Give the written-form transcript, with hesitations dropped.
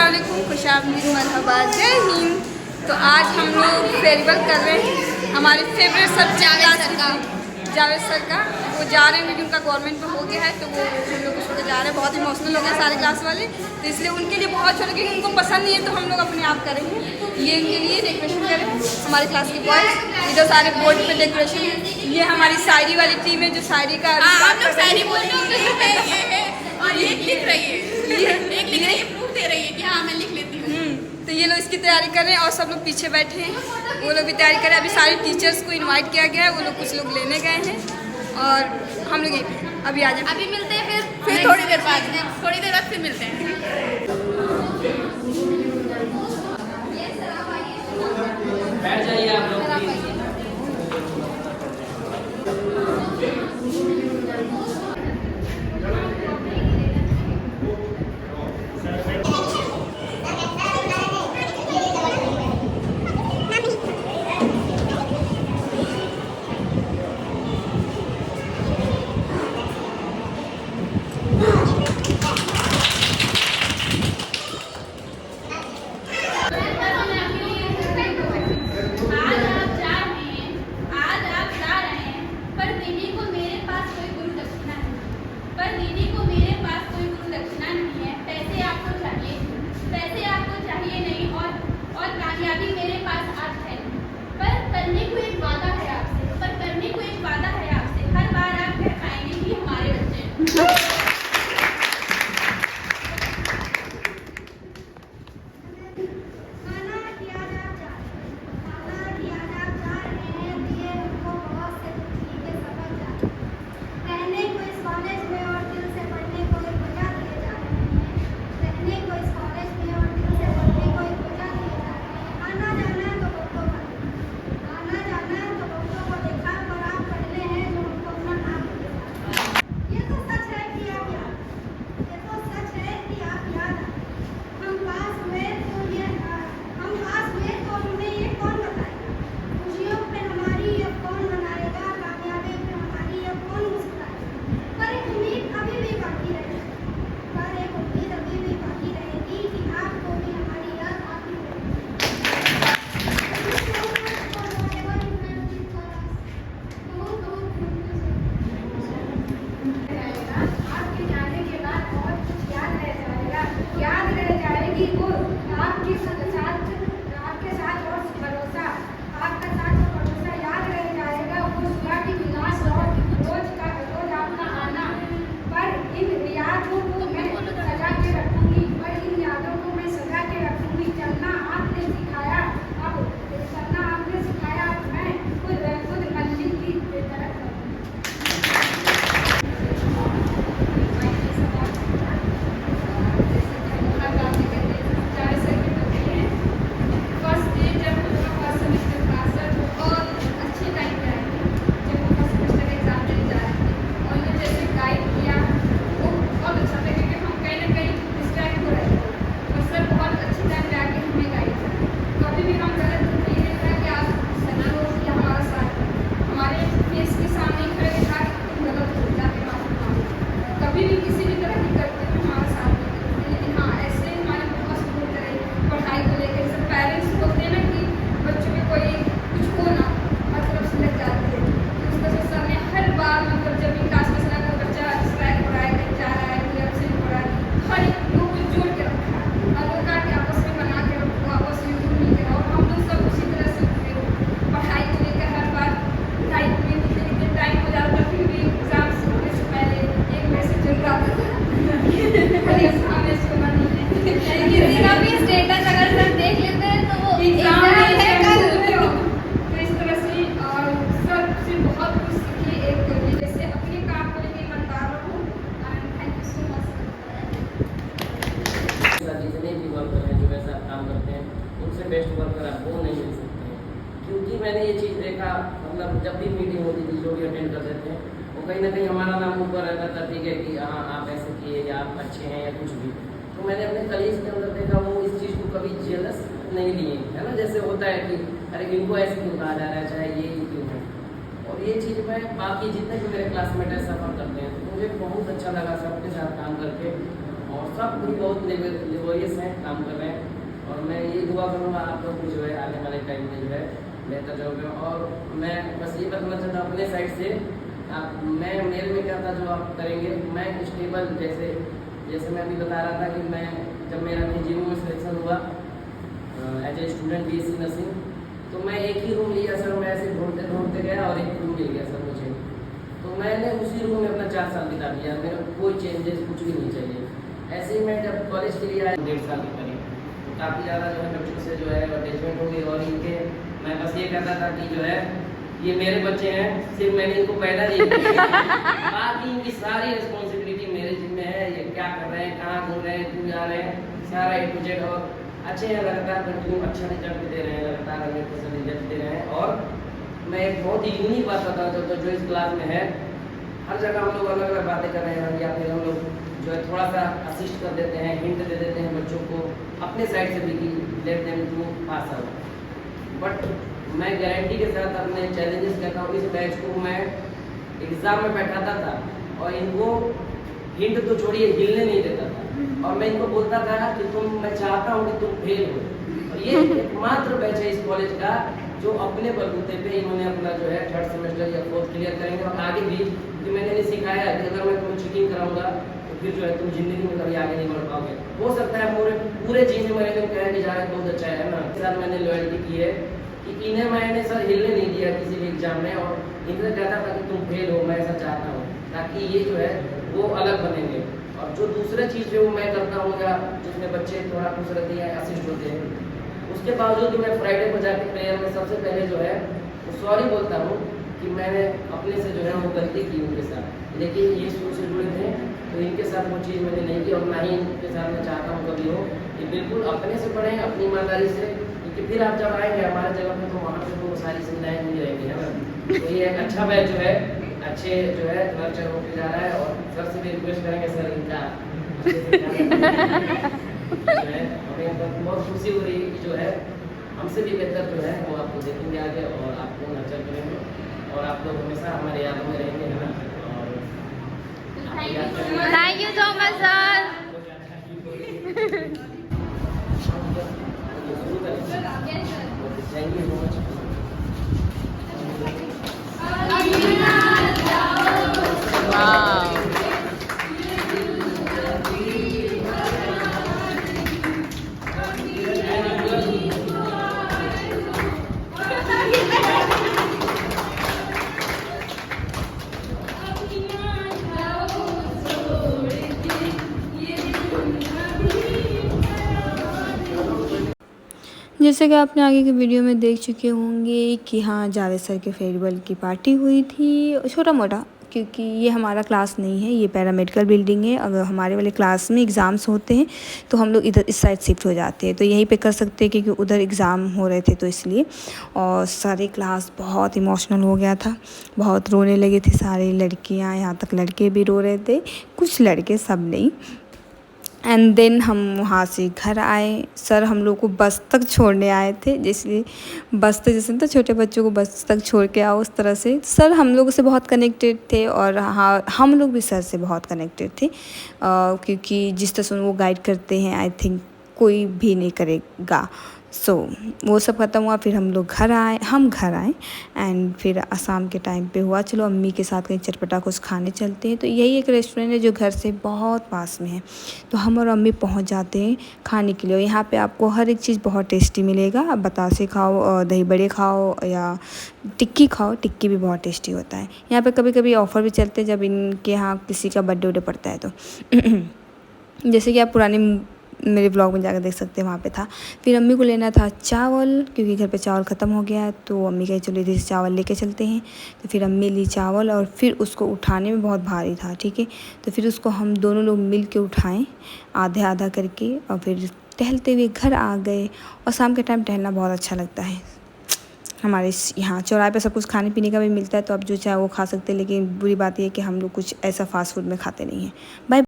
अस्सलामुअलैकुम, खुशामदीद, मरहबा, जय हिंद। तो आज हम लोग फेयरवेल कर रहे हैं हमारे फेवरेट सब्जेक्ट जावेद सर का। वो जा रहे हैं क्योंकि उनका गवर्नमेंट में हो गया है, तो वो हम लोग उसको जा रहे हैं। बहुत इमोशनल हो गए सारे क्लास वाले, तो इसलिए उनके लिए बहुत छोटा, क्योंकि उनको पसंद नहीं है तो हम लोग अपने आप करेंगे। ये उनके लिए डेकोरेशन करें हमारे क्लास के बॉयज़। इधर सारे बोर्ड पे डेकोरेशन। ये हमारी शायरी वाली टीम है जो शायरी का हम लोग शायरी बोल रहे हैं और ये लिख रही है, एक लिख रही है, प्रूफ दे रही है कि हाँ मैं लिख लेती हूँ। तो ये लोग इसकी तैयारी कर रहे हैं और सब लोग पीछे बैठे हैं, वो लोग भी तैयारी कर रहे हैं। अभी सारे टीचर्स को इनवाइट किया गया है, वो लोग कुछ लोग लेने गए हैं और हम लोग अभी आ जाए। अभी मिलते हैं फिर थोड़ी देर बाद फिर मिलते हैं। बैठ जाइए आप लोग प्लीज। बेस्ट वर्कर आप वो नहीं मिल सकते हैं, क्योंकि मैंने ये चीज़ देखा, मतलब जब भी मीटिंग होती थी जो भी अटेंड करते थे वो कहीं ना कहीं हमारा नाम ऊपर रहता था, ठीक है कि हाँ आप ऐसे किए या आप अच्छे हैं या कुछ भी। तो मैंने अपने कलीग्स के अंदर देखा वो इस चीज़ को कभी जेलस नहीं लिए, है ना। जैसे होता है कि अरे इनको ऐसे क्यों कहा जा रहा है, चाहे ये ही क्यों है। और ये चीज़ में बाकी जितने भी मेरे क्लासमेट हैं सफ़र करते हैं, तो मुझे बहुत अच्छा लगा सबके साथ काम करके। और सब भी बहुत लेबोरियस हैं, काम कर रहे हैं। और मैं ये दुआ करूँगा आप लोग भी जो है आने वाले टाइम में जो है बेहतर जॉब में। और मैं बस ये बताना चाहता हूँ अपने साइड से, आप मैं मेरे में क्या था जो आप करेंगे, मैं स्टेबल जैसे मैं अभी बता रहा था कि मैं जब मेरा इंजीनियरिंग में सिलेक्शन हुआ as a student BSc nursing, तो मैं एक ही रूम लिया सर। मैं ऐसे ढूंढते गया और एक रूम मिल गया सर मुझे, तो मैंने उसी रूम में अपना 4 साल बिता दिया। मेरा कोई चेंजेस कुछ भी नहीं चाहिए। ऐसे ही मैं जब कॉलेज के लिए आया 1.5 साल के करीब, तो काफ़ी ज़्यादा जो है बच्चों से जो है अटैचमेंट हो गई। और इनके मैं बस ये कहता था कि जो है ये मेरे बच्चे हैं, सिर्फ मैंने इनको पैदा दिया, बाकी इनकी सारी रिस्पॉन्सिबिलिटी मेरे जिम्मे है। ये क्या कर रहे हैं, कहाँ घूम रहे हैं, क्यों जा रहे हैं, सारा A to Z। और अच्छे हैं, लगातार कंटिन्यू अच्छा रिजल्ट दे रहे हैं, लगातार 100% रिजल्ट दे रहे हैं। और मैं एक बहुत ही यूनिक बात बताना चाहता हूँ जो इस क्लास में है, हर जगह हम लोग अलग अलग बातें कर रहे हैं, या फिर हम लोग जो है थोड़ा सा असिस्ट कर देते हैं, हिंट दे देते हैं बच्चों को अपने साइड से भी कि let them to pass out. But मैं गारंटी के साथ अपने चैलेंजेस कहता हूँ, इस बैच को मैं एग्ज़ाम में बैठाता था और इनको हिंट तो छोड़िए हिलने नहीं देता था। और मैं इनको बोलता था कि मैं चाहता हूँ कि तुम फेल हो। और ये एकमात्र बैच है इस कॉलेज का जो अपने बलबूते पे इन्होंने अपना जो है 3rd सेमेस्टर या 4th क्लियर करेंगे। और आगे भी कि मैंने इन्हें सिखाया है कि अगर मैं तुम्हें चीटिंग कराऊंगा तो फिर जो है तुम जिंदगी में कभी आगे नहीं बढ़ पाओगे। हो सकता है पूरे चीज़ में मैंने कहा कि जाए बहुत अच्छा है ना, इसके साथ मैंने लॉयल्टी की है कि इन्हें मैंने सर हिलने नहीं दिया किसी भी एग्जाम में। और इनसे कहता था कि तुम फेल हो, मैं ऐसा चाहता हूँ, ताकि ये जो है वो अलग बनेंगे। और जो दूसरा चीज़ जो मैं करता हूँ या जिसमें बच्चे थोड़ा खुश रहते हैं, असिस्ट होते हैं, उसके बावजूद भी मैं फ्राइडे को जाके प्रेयर में सबसे पहले जो है वो सॉरी बोलता हूँ कि मैंने अपने से जो है वो गलती की उनके साथ। लेकिन ये शुरू से जुड़े थे तो इनके साथ वो चीज़ मैंने नहीं की, और ना ही इनके साथ मैं चाहता हूँ कभी हो कि बिल्कुल अपने से पढ़ें, अपनी ईमानदारी से। क्योंकि फिर आप जब आएंगे हमारे जगह में तो वहाँ पर वो सारी सुविधाएँ मिल जाएंगी, है ना। तो ये एक अच्छा बैच जो है अच्छे जो है नर्चर होकर जा रहा है। और सर से भी रिक्वेस्ट करेंगे सर इनका जो है हमें बहुत खुशी हो रही है कि जो है हमसे भी बेहतर जो है वो आपको देखेंगे आगे और आपको नर्चर करेंगे और आप लोग हमेशा हमारे यादों में रहेंगे, है ना। और thank you so much sir. Thank you so much. जैसे कि आपने आगे की वीडियो में देख चुके होंगे कि हाँ जावेद सर के फेयरवेल की पार्टी हुई थी, छोटा मोटा, क्योंकि ये हमारा क्लास नहीं है, ये पैरामेडिकल बिल्डिंग है। अगर हमारे वाले क्लास में एग्ज़ाम्स होते हैं तो हम लोग इधर इस साइड शिफ्ट हो जाते हैं, तो यहीं पे कर सकते हैं क्योंकि उधर एग्ज़ाम हो रहे थे तो इसलिए। और सारे क्लास बहुत इमोशनल हो गया था, बहुत रोने लगे थे सारे लड़कियाँ, यहाँ तक लड़के भी रो रहे थे, कुछ लड़के, सब नहीं। एंड देन हम वहाँ से घर आए। सर हम लोग को बस तक छोड़ने आए थे, जैसे बस तो जैसे तो छोटे बच्चों को बस तक छोड़ के आओ उस तरह से। सर हम लोगों से बहुत कनेक्टेड थे और हाँ हम लोग भी सर से बहुत कनेक्टेड थे, क्योंकि जिस तरह से वो गाइड करते हैं आई थिंक कोई भी नहीं करेगा। सो वो सब ख़त्म हुआ, फिर हम घर आए एंड फिर शाम के टाइम पे हुआ चलो अम्मी के साथ कहीं चटपटा कुछ खाने चलते हैं। तो यही एक रेस्टोरेंट है जो घर से बहुत पास में है, तो हम और अम्मी पहुंच जाते हैं खाने के लिए। यहाँ पे आपको हर एक चीज़ बहुत टेस्टी मिलेगा, आप बतासे खाओ, दही बड़े खाओ या टिक्की खाओ, टिक्की भी बहुत टेस्टी होता है। यहाँ पे कभी कभी ऑफ़र भी चलते हैं जब इनके यहाँ किसी का बर्थडे वर्डे पड़ता है तो जैसे कि आप पुराने मेरे ब्लॉग में जाकर देख सकते हैं, वहाँ पे था। फिर अम्मी को लेना था चावल, क्योंकि घर पे चावल ख़त्म हो गया है, तो अम्मी कही चलो इधर से चावल लेके चलते हैं। तो फिर अम्मी ली चावल और फिर उसको उठाने में बहुत भारी था, ठीक है। तो फिर उसको हम दोनों लोग मिल के उठाएँ आधे आधा करके, और फिर टहलते हुए घर आ गए। और शाम के टाइम टहलना बहुत अच्छा लगता है। हमारे यहाँ चौराहे पे सब कुछ खाने पीने का भी मिलता है, तो आप जो चाहे वो खा सकते हैं, लेकिन बुरी बात यह है कि हम लोग कुछ ऐसा फास्ट फूड में खाते नहीं हैं। बाय।